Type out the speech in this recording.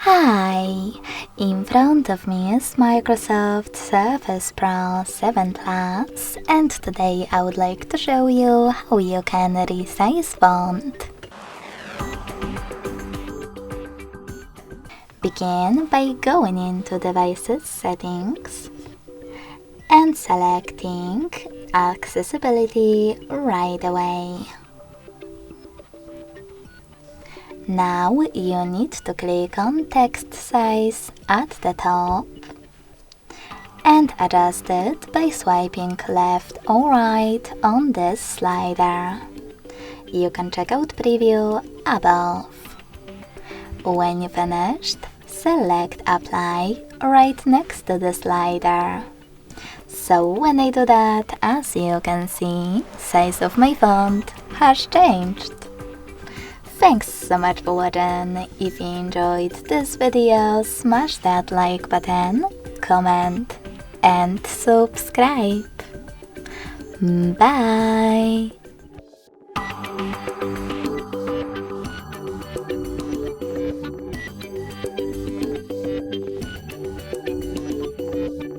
Hi! In front of me is Microsoft Surface Pro 7 Plus, and today I would like to show you how you can resize font. Begin by going into Devices Settings and selecting Accessibility right away. Now you need to click on Text Size at the top and adjust it by swiping left or right on this slider. You can check out Preview above. When you finished, select Apply right next to the slider. So when I do that, as you can see, size of my font has changed. Thanks so much for watching. If you enjoyed this video, smash that like button, comment and subscribe. Bye!